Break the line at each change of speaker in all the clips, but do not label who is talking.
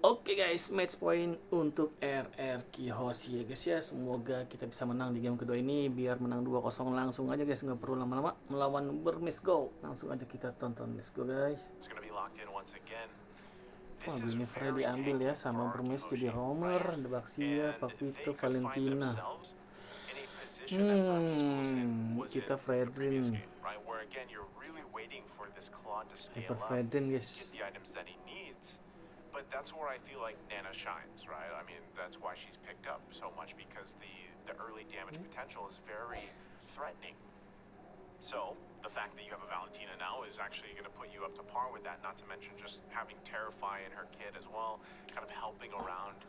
Oke guys, match point untuk Rrq Hoshi ya guys ya. Semoga kita bisa menang di game kedua ini biar menang 2-0 langsung aja guys, nggak perlu lama-lama melawan Burmese Ghouls. Langsung aja kita tonton, let's go guys. Wah, ini Freddy diambil ya sama Burmese jadi Homer, ada Baxia, Papito, Valentina. Kita Fredrin. Hyper Fredrin guys.
But that's where I feel like Nana shines, right? I mean, that's why she's picked up so much, because the early damage potential is very threatening. So the fact that you have a Valentina now is actually going to put you up to par with that, not to mention just having Terrify in her kit as well, kind of helping around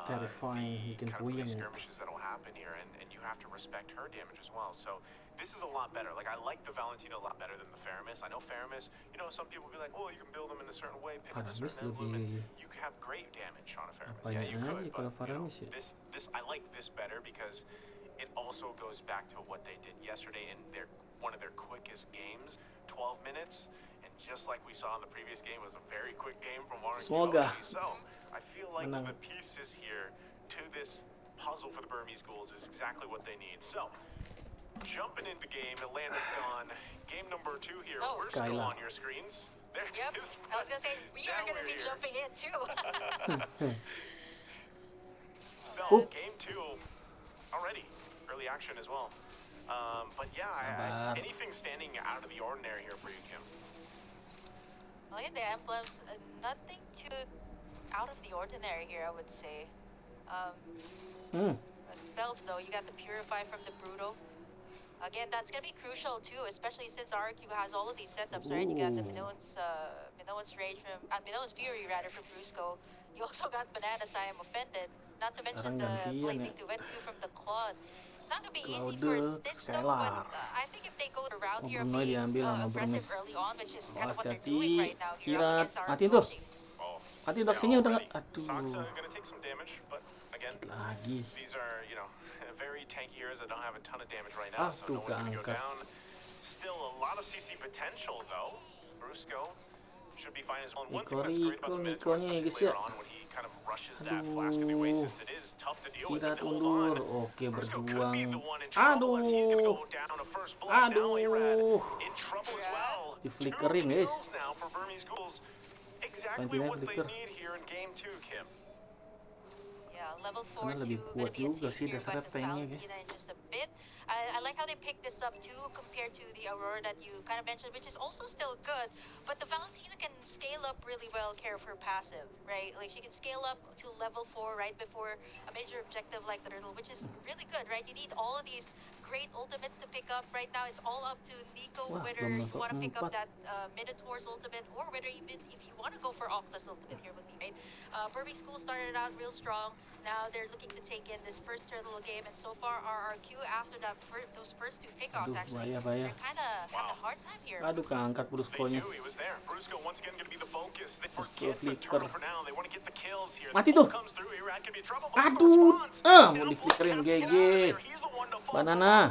Terrifying,
the kind of skirmishes that will happen here, and you have to respect her damage as well. So this is a lot better. Like, I like the Valentina a lot better than the Faramis. I know Faramis, you know, some people be like, oh, you can build them in a certain way, pick up a certain emblem, and you can have great damage on a Faramis. Yeah, you could, but you know, this I like this better because it also goes back to what they did yesterday in one of their quickest games, 12 minutes, and just like we saw in the previous game, it was a very quick game from Rrq Hoshi. So I feel like the pieces here to this puzzle for the Burmese Ghouls is exactly what they need. So jumping into game, it landed on game number 2 here. We're still on your screens. There
yep,
is.
I was gonna say we are gonna be jumping in too.
So game 2 already early action as well. But yeah, anything standing out of the ordinary here for you, Kim?
Well, in the emblems, nothing too out of the ordinary here, I would say. Spells though, you got the Purify from the Brutal. Again, that's gonna be crucial too, especially since Rrq has all of these setups, right? You got the Minoan's Rage from Minoan's Fury rather from Brusco. You also got Bananas, I Am Offended. Not to mention the Blazing Duet 2 from the Claude. It's not gonna be easy for Stitch though, but I think if they go around here being aggressive early on, which is kind of what they're doing right now here up against Rrq Hoshi.
Mati vaksinnya udah nggak? Aduh.
Gonna take some damage, but again, these are, you know, very tanky heroes that don't have a ton of damage right now, so no one's gonna go down. Still a lot of CC potential though. Brusco should be fine as well. One thing that's great about the Minotaur, especially later on when he kind of rushes that flash of the Oasis, it is tough to deal with.
Tidak
Hold
undur.
on.
Oke,
Brusco could be the
berjuang.
one in trouble as he's gonna
Aduh.
go down a first blood. Now Irad
Aduh.
in trouble as well.
Di flickerin guys.
Now for Burmese Ghouls. Exactly what they need here in game 2, Kim.
Yeah, level 4
Karena lebih kuat juga sih dasarnya tanknya guys.
in just a bit. I like how they picked this up too compared to the Aurora that you kind of mentioned, which is also still good, but the Valentina can scale up really well care for passive, right? Like she can scale up to level 4 right before a major objective like the Turtle, which is really good, right? You need all of these great ultimates to pick up. Right now it's all up to Nico whether you want to pick up that Minotaur's ultimate or whether even if you want to go for Octa's ultimate here with me, right? Burmese Ghouls started out real strong. Now they're looking to take in this first Turtle game, and so far Rrq after that those first 2 pickoffs actually, they're kind of having a hard time here.
Aduh, keangkat Brusco-nya.
Brusco once again going to be the focus. They
Brusco
forget the
flicker.
turtle for now. They want to get the kills here.
Mati tuh. Aduh, mau di flickerin GG. Banana.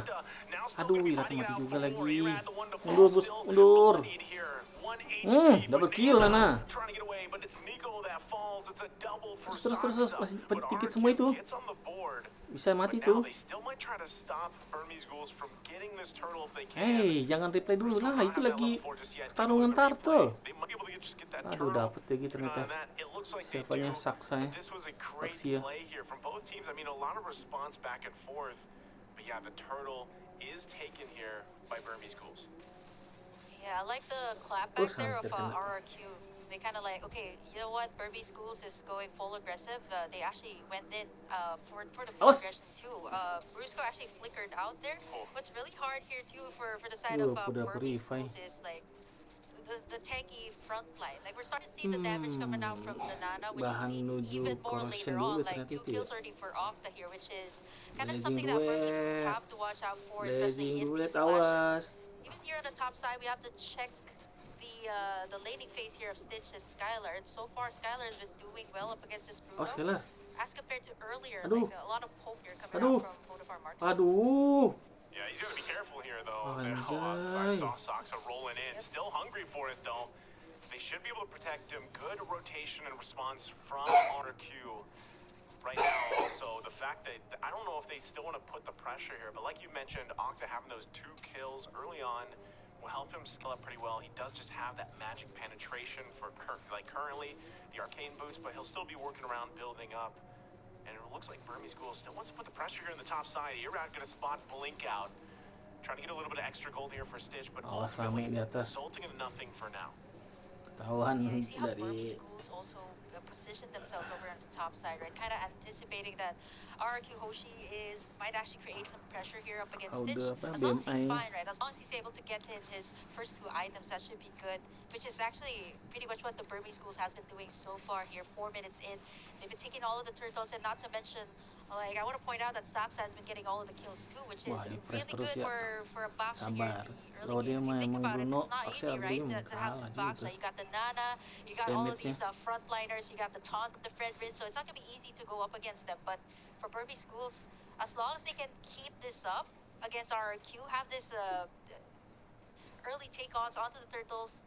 Aduh, Irad mati juga lagi. Mundur, Bus, mundur. Double kill Nana. Terus masih dikit semua itu. Bisa mati tuh. Hey, jangan replay dulu lah, itu lagi pertarungan turtle. Aduh, dapet lagi ternyata. Siapanya saksanya. Vaksia.
Yeah, the turtle is taken here by Burmese Ghouls.
Yeah, I like the clapback there of Rrq. They kind of like, okay, you know what? Burmese Ghouls is going full aggressive. They actually went in for the full aggression too. Brusco actually flickered out there. What's really hard here too for the side of Burmese Ghouls is like the tanky front line. Like we're starting to see the damage coming out from the Nana, which you see even more later on. Like 2 kills already for Octa here, which is kind of something that Burmese Ghouls have to watch out for, especially in these clashes. Even here on the top side, we have to check the laning phase here of Stitch and Skylar, and so far Skylar has been doing well up against this Bruno.
Skylar.
As compared to earlier,
Aduh.
like a lot of poke here coming out from both of our Martins.
Aduh.
Yeah, he's gonna be careful here though.
Anjay.
Sox are rolling in, still hungry for it though. They should be able to protect him. Good rotation and response from Rrq. Right now, also, the fact that, I don't know if they still want to put the pressure here, but like you mentioned, Octa having those 2 kills early on will help him scale up pretty well. He does just have that magic penetration for, currently, the arcane boots, but he'll still be working around building up. And it looks like Burmese Ghouls still wants to put the pressure here in the top side. You're out going to spot Blink out. Trying to get a little bit of extra gold here for Stitch, but ultimately resulting in nothing for now.
Ketahuan
Yeah, you see how
dari
Burmese Ghouls also position themselves over on the top side, right? Kind of anticipating that Rrq Hoshi might actually create some pressure here up against Stitch. As long as he's fine, right? As long as he's able to get in his first 2 items, that should be good. Which is actually pretty much what the Burmese Ghouls has been doing so far here. 4 minutes in, they've been taking all of the turtles, and not to mention, like, I want to point out that Saxa has been getting all of the kills too, which is really good for a boxer here in the early game. If you think about it, it's not easy, right, to have this boxer. You got the Nana, you got all of these frontliners, you got the taunt, the Fredrin, so it's not going to be easy to go up against them. But for Burmese Ghouls, as long as they can keep this up against Rrq, have this early take-ons onto the turtles,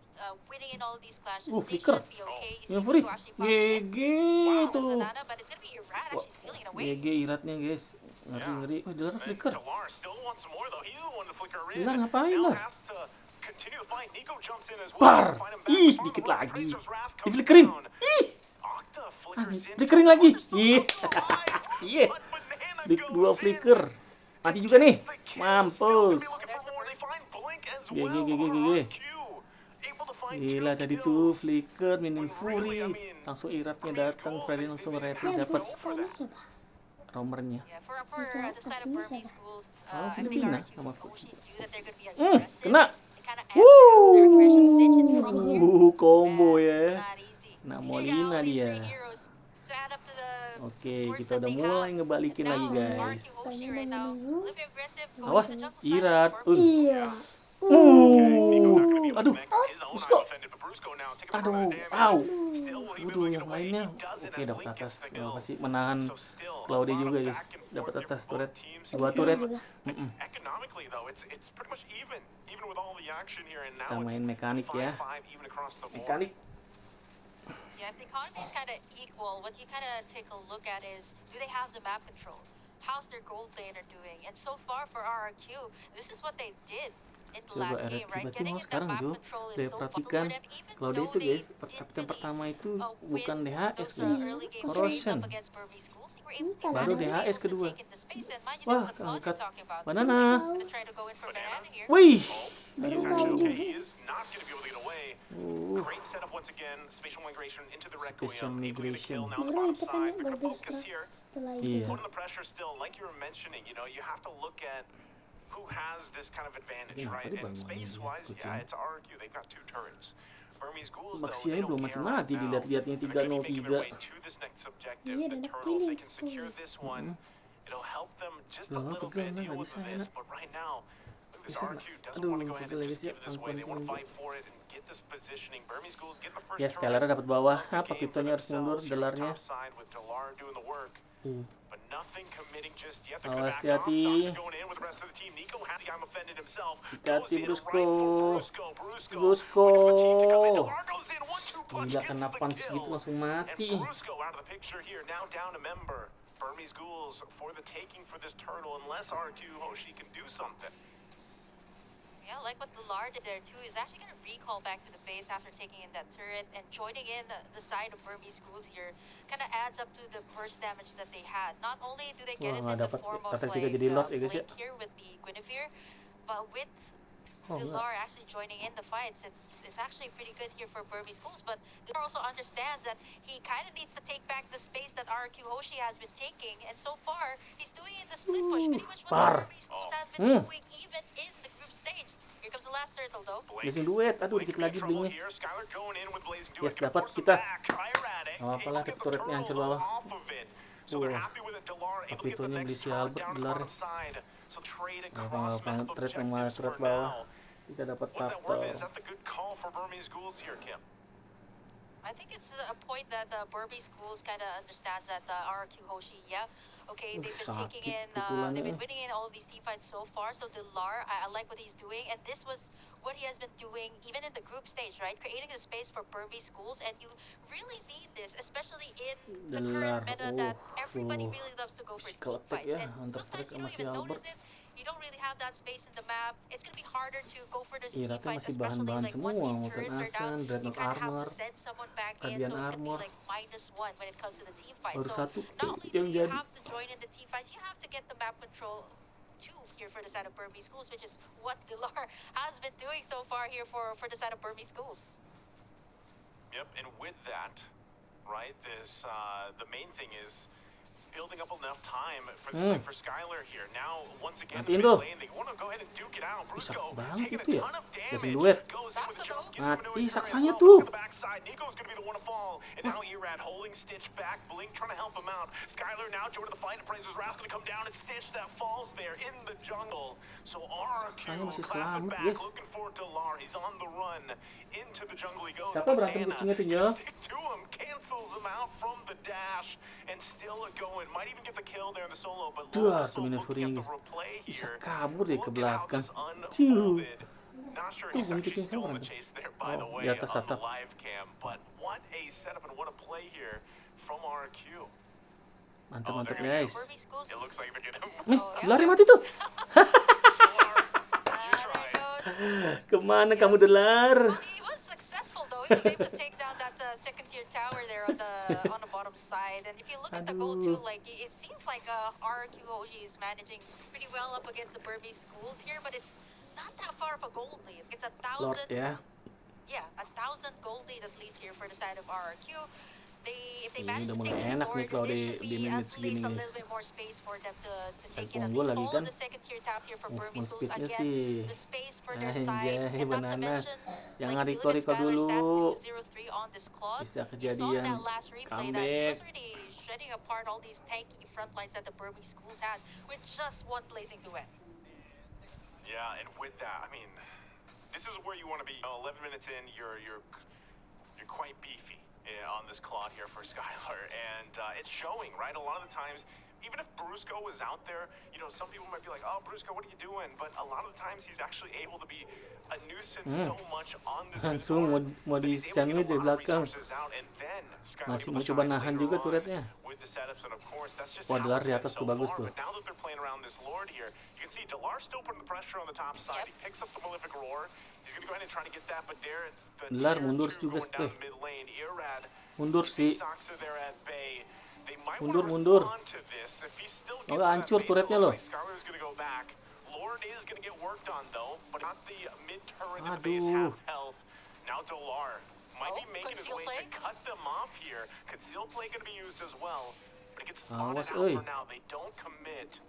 winning in all of these clashes, they should be okay. You see Nico actually popping in the Nana, but it's going to be Irat actually stealing it away.
GG iratnya guys. Ngeri. Oh, Delar flicker.
Delar still wants some more though. He's the one to flicker in.
Hilang ngapain
Now
lah?
has to continue the fight. Nico jumps in as well.
Par.
Find him back.
Ih, dikit
Bottom
lagi.
Razor's Wrath
Di
comes
flickerin.
down.
Ih.
Octa flickers in.
Flickering lagi.
Still
Iya.
alive.
Iya.
But Banana
Di
goes
2
in.
flicker. Mati juga nih.
Gets the kill. Still
Mampus.
gonna be looking for more. They find Blink as
GG,
well.
GG.
Rrq able to find 2
Gila tadi
kills.
tuh flicker minin
When really,
Fury.
I mean,
Langsung iratnya
Burmese
datang,
Ghouls,
Freddy
they
langsung
really
ready
have to
dapat
go for that.
siapa?
romernya.
Yeah, for the side of Burmese Ghouls,
Oh,
I think
Filipina
Rrq
sama
Hoshi knew that they're going to be
kena.
aggressive. They kind of answered their aggression Stitch and from
Combo
man,
ya.
it's not easy.
Nah,
They got
Molina
all these
dia.
3 heroes to add up to the
Oke,
force
kita
that
udah
they
mulai
have.
ngebalikin
And
lagi
now,
guys.
Rrq Hoshi right now, a little bit aggressive, going
Awas,
to the jungle side.
Irat.
Iya.
Aduh, Brusco.
Aduh,
Aduh, au. Waduh, yang lainnya. Oke, dapat atas. Apa sih, menahan Claudia juga guys. Dapat atas turret. 2 turret. Kita main mekanik ya. Mekanik.
Yeah, if the economy is kind of equal, what you kind of take a look at is, do they have the map control? How's their gold laner doing? And so far for Rrq, this is what they did in the
Coba
last game,
RRQ
right?
berarti
Getting
mau
in the
sekarang
map
Jo.
control is
Dia
so vital
perhatikan
for them, even
kalau dia
though
itu
they
guys,
didn't
kapten
really
pertama itu
win
bukan DHS
those
guys.
early game trades
Corrosion.
up against Burmese Ghouls. They were able-
Baru
they were
DHS
able to
kedua.
take in the space, and mind you,
Wah,
this is a con
angkat
you're talking about.
banana.
Gonna try to go in for banana here.
Wih.
Baru
He's
tahu
actually okay.
juga.
He is not going to be able to get away. Great setup once again. Spatial migration into the
Spatial
Requiem. Able to get a kill
migration.
now on the
Baru
bottom
itu kan
side.
ya
They're going to
baru
focus here.
setelah
Iya.
itu.
Putting the pressure still, like you were mentioning, you know, you have to look at who has this kind of advantage,
Kenapa
right?
dia
And
bangun
space-wise,
kucing?
yeah, it's Rrq. They've got 2 turrets. Burmese Ghouls, though,
Maksianya
they don't
belum
care
mati-mati
right now.
dilihat-lihatnya
They're gonna be making their
303.
way to this next objective,
Iya,
the
dan
turtle. If they
pilih
can secure this one, it'll help them just a
Loh,
little
pegel,
bit
nggak
deal with
bisa,
this.
enak.
But right now, look, this
Bisa
Rrq
nggak?
doesn't
Aduh,
want to go ahead and
pegel
just
guys ya,
give this away. They want to
ampun.
fight for it and get this positioning. Burmese Ghouls get the first
Ya,
turret.
Skylar dapat bawah.
Love the
Apa
game for
Pitonya harus mundur,
themselves here on
Delarnya.
top side with Delar doing the work. But nothing committing just yet. They're
Awas,
gonna back off.
hati-hati.
Sasha going in with the rest of the team. Nico has the I'm offended himself.
Hati-hati,
Goes in
Brusco.
right for Brusco.
Brusco.
Waiting for the team to come in. Delar goes in. 1-2 punch.
Gila,
Gets
kena
the
punch
kill.
gitu langsung mati.
And Brusco out of the picture here. Now down a member. Burmese Ghouls for the taking for this turtle unless Rrq Hoshi can do something.
Yeah, like what the Lar did there too, is actually going to recall back to the base after taking in that turret and joining in the side of Burmese Ghouls here. Kind of adds up to the burst damage that they had. Not only do they get
Wah,
it
nggak
in the
dapat
form of
kata
like
tiga jadi lot ya guys ya.
Blink here with the Guinevere, but with
Oh,
the
enggak.
Lar actually joining in the fights, it's actually pretty good here for Burmese Ghouls. But the Lar also understands that he kind of needs to take back the space that Rrq Hoshi has been taking, and so far he's doing it in the split push, pretty much what
par.
Burmese Ghouls has been
Hmm.
doing even in the group stage. Here comes the last turtle though.
Blazing duet. Aduh, dikit lagi
Trouble
blingnya.
here. Skylar going in with Blazing
Yes,
Duet. Gonna
dapat
force him
kita.
back. Tyrannic,
Nggak apa-apa lah,
able to get the
turretnya hancur
turtle
bawah.
off of it. So they're
Wah.
happy with it. Delar able to get the
Papitonya beli
next
si
turret
Albert
down to the
Delar.
bottom side. So trade
Nggak
across
apa-apa,
map
trade yang mana
objectives
turret
for
bawah.
now.
Kita dapat
Was that worth it? Is
turtle.
that the good call for Burmese Ghouls here, Kim?
I think it's a point that Burmese Ghouls kind of understands that Rrq Hoshi, yeah, okay, they've been taking
sakit
in, they've been
pukulannya.
winning in all of these team fights so far. So the Lar, I like what he's doing, and this was what he has been doing, even in the group stage, right? Creating a space for Burmese Ghouls, and you really need this, especially in the current meta that everybody really loves to go for team fights. And sometimes you don't even notice it. You don't really have that space in the map. It's gonna be harder to go for those team fights,
masih
especially
bahan-bahan
like
semua,
once these
Molten
turrets are down,
Asen,
you
Dreadnought
kind of have
Armor,
to send someone back in,
Radiant
so it's gonna be
Armor.
like -1 when it comes to the team fight.
Baru
So
satu
not only do
yang
you
jadi.
have to join in the team fights, you have to get the map control too here for the side of Burmese Ghouls, which is what Dilar has been doing so far here for the side of Burmese Ghouls.
Yep, and with that, right, this the main thing is building up enough time for for Skylar here. Now, once again, the mid lane, they want to go ahead and duke it out. Brusco taking a ton of damage. Goes in with the jump, gets him into his
saksanya
turret.
tuh.
On the backside, Nico's going to be the one to fall. And now Erad holding Stitch back. Blink trying to help him out. Skylar now joining the fight. Appraiser's Wrath going to come down, and Stitch that falls there in the jungle. So Rrq clapping back, looking for Dilar. He's on the run. Into the jungle he goes.
Siapa berantem kucingnya tuh ya?
Stick to him, cancels him out from the dash, and still going. Might even get the kill there in the solo, but Lolos looking at the replay here.
Kabur deh ke belakang.
Not sure he's actually still in the chase there, by the way,
di atas
on the
atap.
live cam. But what a setup and what a play here from Rrq.
Mantap guys.
It looks like they're gonna.
Dilar mati tuh. Kemana kamu Dilar?
He was successful though. He was able to take down that second tier tower there on the bottom side. And if you look at the goal too, like it seems like Rrq Hoshi is managing pretty well up against the Burmese Ghouls here, but it's not that far of a gold lead. It's 1,000.
Lord ya.
Yeah, 1,000 gold lead at least here for the side of Rrq. If they
Ini
manage
udah
to
mulai
take this
enak nih
forward,
kalau
there
di
should be
menit
at
segini
least a
guys.
little bit more space for them to take in at
Unggul
least
lagi
all
kan.
of the second tier towers here for
Movement
Burmese Ghouls.
speednya
Again,
sih.
the space for their side,
Anjay,
and not to
banana.
mention,
Jangan
like if you look at
recall
Skylar's
dulu.
stats, 203 on this clause.
Bisa
You saw in
kejadian
that last replay that he
comeback.
was really shredding apart all these tanky front lines that the Burmese Ghouls had with just one blazing duet.
Yeah, and with that, I mean, this is where you want to be. 11 minutes in, you're quite beefy on this Claude here for Skylar, and it's showing, right? A lot of the times, even if Brusco was out there, you know, some people might be like, oh, Brusco, what are you doing? But a lot of the times, he's actually able to be a nuisance so much on this
Langsung mau di sandwich di belakang. Masih mau coba nahan juga turretnya. Wah, Dilar di atas tuh bagus tuh.
But now that they're playing around this Lord here, you can see Dilar still putting the pressure on the top side. He picks up the Malefic Roar. He's going to go ahead and try to get that, but there it's the
Dilar
tier
mundur
2
juga
going down
sih.
mid lane. Irad,
Mundur sih.
Soxa there at bay. They might
Mundur,
want to
mundur.
respond to this. If he still
Oh,
gets that
hancur
base, it
turretnya
looks
loh.
like Skylar's going to go back. Lord is going to get worked on though, but not the mid turret in the base half health. Now Dilar might be making his way to cut them off here. Conceal play going to be used as well, but it gets spotted
Awas,
out for now. They don't commit.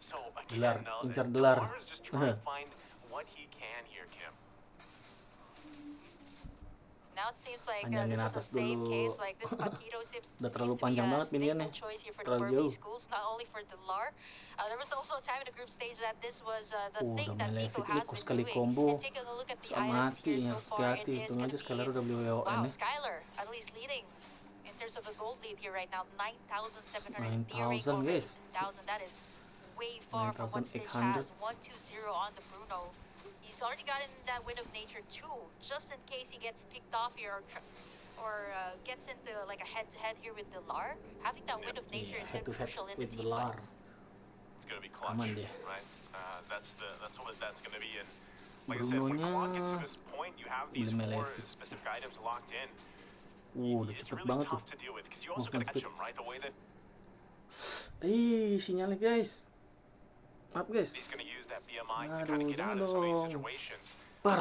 So
Dilar,
again,
incar Dilar.
Dilar is just trying to find what he can here, Kim.
Now it seems like
Panjangin
this is
atas
the same
dulu.
case. Like this Paquito seems
Udah terlalu
to be
panjang
a
banget minionnya.
staple choice here for the
Terlalu jauh.
Burmese Ghouls, not only for Dilar. There was also a time in the group stage that this was the thing
Udah
that Nico
Malefic nih
has
kok
been
sekali
doing.
combo.
And taking a look at the
Sama
items
mati
here
ya,
so far,
hati-hati.
it is
Hitung
going
aja
to
Skylar
be,
udah beli WON
wow,
nih.
Skylar at least leading in terms of a gold lead here right now, 9,700,
9,000
nearing already
guys.
2,000. That is way far from what Stitch
9,800.
has. 1-2-0 on the Bruno. He's already gotten that win of nature too, just in case he gets picked off here or gets into like a head-to-head here with Dilar. Having that win of nature is going to be crucial in the team fights.
It's going to be clutch,
Aman deh.
right? That's what that's going to be. And like I said, when Claude gets to this point, you have these
beli
4
Malefic.
specific items locked in.
Udah
It's
cepet
really
banget tuh.
tough to deal with because you also got to catch them, right? The way that
Sinyalnya guys. Maaf guys.
he's going to use that BMI to
Aduh,
kind of get out of some of these
jangan dong.
situations.
Par.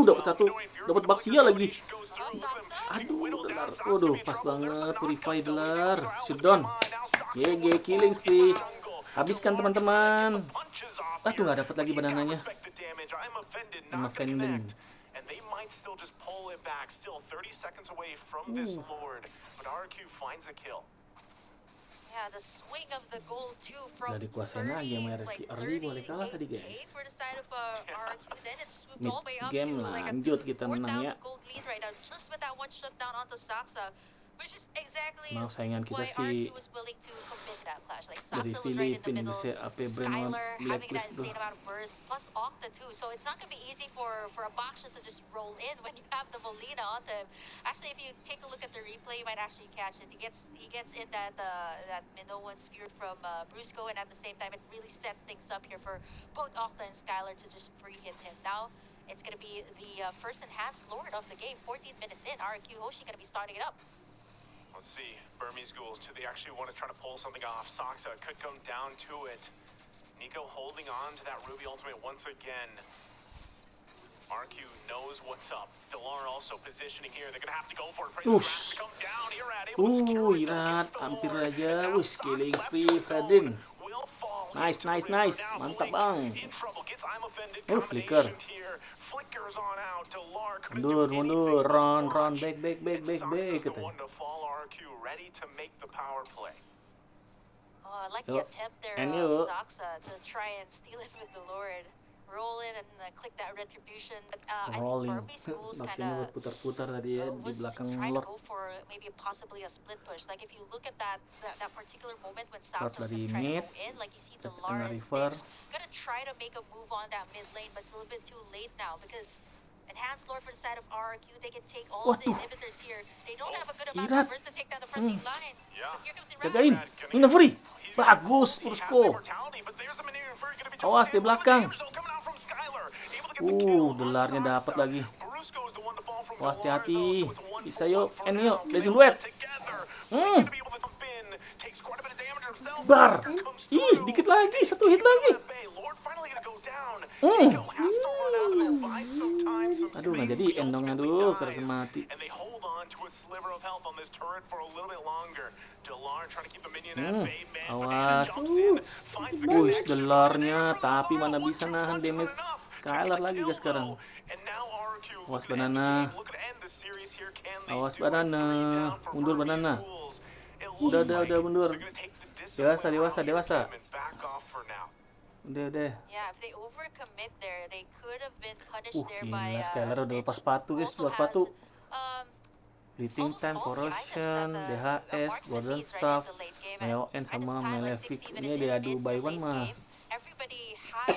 Dapat
satu. Dapat Baxia lagi. Aduh, Dilar. Waduh, pas banget. Purify Dilar. Shoot down. GG, killing spree. Habiskan teman-teman. Aduh, nggak dapat lagi banananya. I'm offended.
And they might still just pull it back. Still 30 seconds away from this Lord. But Rrq finds a kill.
Yeah, the swing of the goal too from
Udah dikuasain lagi sama Rrq. Early boleh kalah tadi guys.
for the side of Rrq, then it's swooped
Mid
all the way up
game
to like a
lanjut kita menang ya.
4,000 gold lead right now, just with that one shutdown onto Soxa. Which is exactly
Emang saingan kita
why
sih
RRQ was willing to commit that clash. Like
dari
Saxa was right in the
Filipina
middle,
guys ya, apa brand one
Skylar having that
blacklist tuh.
insane amount of burst, plus Octa too. So it's not gonna be easy for a boxer to just roll in when you have the Molina on him. Actually, if you take a look at the replay, you might actually catch it. He gets in that Minoan sphere from Brusco, and at the same time, it really set things up here for both Octa and Skylar to just free hit him. Now it's gonna be the first enhanced Lord of the game. 14 minutes in, Rrq Hoshi gonna be starting it up.
Let's see, Burmese Ghouls, do they actually want to try to pull something off? Saxa could come down to it. Nico holding on to that Ruby ultimate once again. RQ knows what's up. Delar also positioning here. They're going to have to go for it.
Ush.
Come down. Irad able to secure it.
Irat
Gets the
hampir
Lord.
aja.
And now
Wih,
Sox
killing
left
spree
to his
Fredin.
own. Will fall
Nice,
into
nice,
it.
nice.
Now
Mantap,
Blink
Bang.
in trouble. Gets I'm offended.
Flicker.
Combination here. Flickers on out. Delar couldn't
Mundur,
do
mundur.
anything but
Run,
watch.
back,
And Sox is the
katanya.
one to fall. RQ ready to make the power play.
I like
Yo.
the attempt there
And
of
yo.
Saxa to try and steal it with the Lord. Roll in and click that retribution. But I think
Rolling.
Burmese Ghouls kind
Maksudnya buat
of
putar-putar tadi ya di
was
belakang
trying to
Lord.
go for maybe possibly a split push. Like if you look at that particular moment when
Lord
Saxa was
dari
trying
mid,
to go in, like you see
ke
the
tengah
Lar and
river.
Stitch gonna try to make a move on that mid lane, but it's a little bit too late now because enhanced Lord for the side of RRQ, they can take all of the
Waduh.
inhibitors here. They don't have a good amount
Irat.
of burst to take down the front line.
Yeah.
But here comes
Jagain.
Irad.
Nina free.
He's got
Bagus,
he has
Brusco.
immortality, but there's the Minion Fury gonna be
Awas di
jumping in. Look at the
belakang.
damage though coming out from Skylar. Able to get the kill on
Delarnya
Saxa.
dapat lagi.
Brusco is the one to fall from
Awas
Delar,
hati-hati.
though, so it's a 1-for-1
Bisa yuk.
for
Yuk.
now.
Blazing
They hold
duet.
it together. Blink gonna be able to jump in. Takes quite a bit of damage himself.
Bar.
Rrq comes
Ih,
through.
dikit lagi.
He's
Satu hit
keeping
lagi.
him at bay. Lord finally gonna go down. Nico has to run out and buy some time, some
Aduh, nggak
space.
jadi
He
endongnya.
ultimately
Aduh,
dies.
keren mati.
And they hold on to a sliver of health on this turret for a little bit longer. Delar trying to keep the minion at bay. Man, Banana
Awas.
jumps in, finds the
Wih,
connection.
delarnya.
From
Tapi
Delar,
mana
1-2
bisa nahan
punch isn't
damage
enough to
Skylar
get the
lagi
kill,
guys sekarang.
though. And now RQ
Awas
looking to end the
Banana.
game, looking to end the series here. Can they
Awas
do it?
Banana.
3 down for
Mundur
Burmese
Banana.
Ghouls. It
Udah,
looks like
mundur.
they're gonna take the discipline
Dewasa.
out of your team and back off for now.
Udah.
Yeah, if they overcommit there, they could have been punished there by
Gila, Skylar udah
Stitch.
lepas sepatu guys,
Also
lepas sepatu.
um,
Fleeting
almost
time,
all the items
corrosion,
that the
DHS,
marksman
golden
needs right
staff,
in the late game.
Melee
And
sama
time, like
Malefic.
60
Ini
minutes
diadu
into
by
late
one mah.
game, everybody has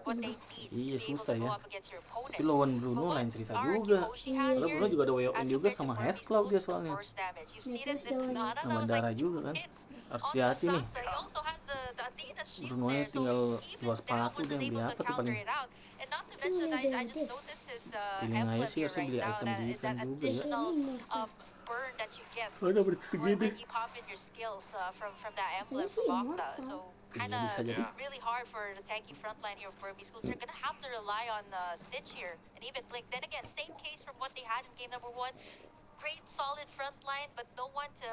what they need to
Iya,
be able
susah
to go
ya.
up against your opponents.
Tapi lawan
But
Bruno
what
lain cerita
RrQ
juga.
Hoshi has
Kalau
here,
Bruno juga ada WON
as
juga
compared to
sama
Burmese
Hexcloud dia
Ghouls, the
soalnya.
burst damage. You've seen it in Nana, that
Sama
was
darah
like 2
juga kan.
hits
Harus
on the
hati-hati nih.
Saxa. He also has the Athena's shield
Brunonya
there, so
tinggal
even
dua
that
sepatu
wasn't
dia, beli
able to
apa tuh
counter
paling.
it out. And not to mention, I just noticed his
Feeling aja
emblem
sih
here
harusnya
right
beli
now,
item
that
defense juga ya.
additional burn that you get
Oh, dapat segini.
when you pop in your skills from that emblem from Octa. So kind
Iya,
of
bisa jadi.
really hard for the tanky frontline here of Burmese Ghouls. They're gonna have to rely on Stitch here and even Blink. Then again, same case from what they had in game number 1. Great solid front line, but no one to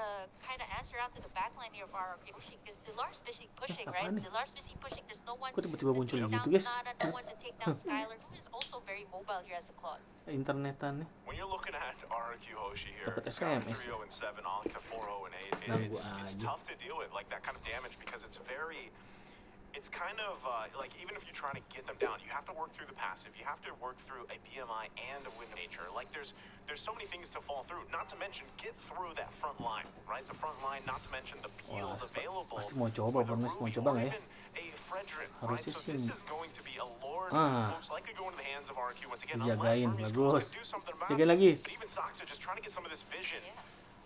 kind of answer out to the back line here of RrQ Hoshi because Delar's busy pushing, right?
apaan nih?
Delar's busy pushing. There's no one
Kok
to
tiba-tiba muncul
take
gitu,
down
guys?
Nana, no one to take down Skylar, who is also very mobile here as a Claude.
Internetan nih.
When you're looking at RrQ Hoshi here,
Dapat
Skylar
SMS.
3-0 and 7, Octa 4-0 and 8.
Ganggu
It's
aja.
tough to deal with like that kind of damage because it's kind of like even if you're trying to get them down, you have to work through the passive. You have to work through a BMI and a wind nature. Like there's so many things to fall through. Not to mention get through that front line, right? The front line. Not to mention the peels available.
Pasti mau coba,
with a
Burmese mau
Ruby
coba
or
nggak ya?
even a Fredrin, right?
Harusnya
So
sih.
this is going to be a Lord most likely going to the hands of RrQ once again. Unless
Dijagain,
Burmese Ghouls
bagus.
can do something about
Jagain
it.
lagi.
But even Sox are just trying to get some of this vision.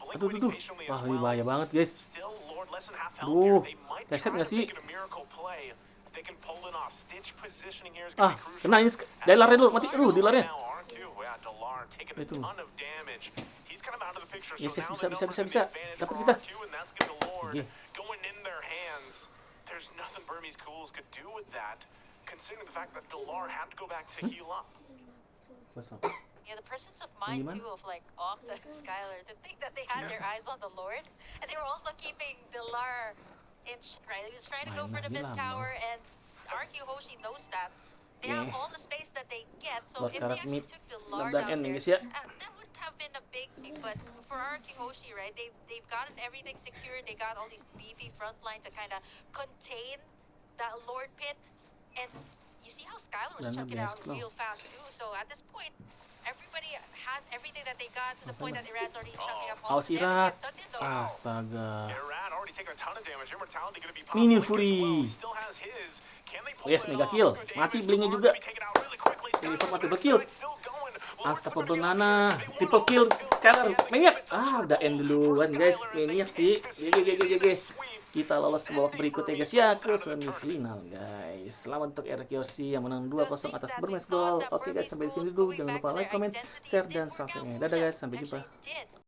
Blink
Aduh.
waiting patiently
Wah,
as
ini
well.
bahaya banget guys.
Still Lord less than half health
Aduh,
here. They might
reset
try
nggak
to
sih?
make it a miracle play. If they can pull it off. Stitch positioning here is
Ah,
going to be crucial.
kena ini Delarnya dulu, mati. Aduh, Delarnya.
Now RrQ, yeah, Delar taking a
Itu.
ton of damage. He's kind of out of the picture.
Yes,
So
yes,
now
bisa.
the numbers are the advantage
Dapat
for
kita.
RrQ, and that's going to Lord
Oke.
going in their hands. There's nothing Burmese Ghouls could do with that, considering the fact that Delar had to go back to heal up.
Kosong.
Yeah, the presence of mind
Gimana?
too of like Octa and Skylar. To think that they had their eyes on the Lord, and they were also keeping Delar right. He was trying to go for the mid
Bilang
tower, and RrQ Hoshi knows that. They have all the space that they get, so
Lord
if they
Karat
actually
mid.
took Delar
Lockdown
down
ending
there,
guys ya.
that would have been a big thing. But for RrQ Hoshi, right, they've gotten everything secured. They got all these beefy front line to kind of contain that Lord pit, and you see how Skylar was
Dan
chunking out
Hexclaw.
real fast too. So at this point, everybody has everything that they got to the point that Iran's already chucking up
Awas
bombs. And
Rrq.
it's stunned in though.
Astaga.
Iran already taking a ton of damage. Immortality gonna be
Minion
popping as well.
Fury.
Still has his. Can they pull
Oh yes,
it
mega
off?
kill.
Good
Mati
damage.
blingnya
Rrq
juga.
gonna be taken out really quickly.
Ini
Skylar on the
double kill.
backside still going. Lords
Unstoppable
are gonna be
Nana.
able to get- they
Triple
want
kill.
all the kills.
Skylar.
Yes,
Maniac.
it's a
Udah end
triple
duluan
for
guys.
Skylar, and they
Maniac
can't
sih.
concede it even a sweep.
Kita lolos ke babak
And the
berikutnya guys
Burmese
ya,
Ghouls
ke
out of the tournament.
semifinal guys. Selamat untuk Rrq Hoshi yang menang
The
2-0
thing
atas
that they
Burmese
thought
Ghouls.
that
Oke guys,
Burmese
sampai di
Ghouls
sini dulu.
going
Jangan
back
lupa
to
like,
their
comment,
identity
share, dan
didn't work out
subscribe.
for
Dadah
them.
guys, sampai jumpa.
Actually, it did.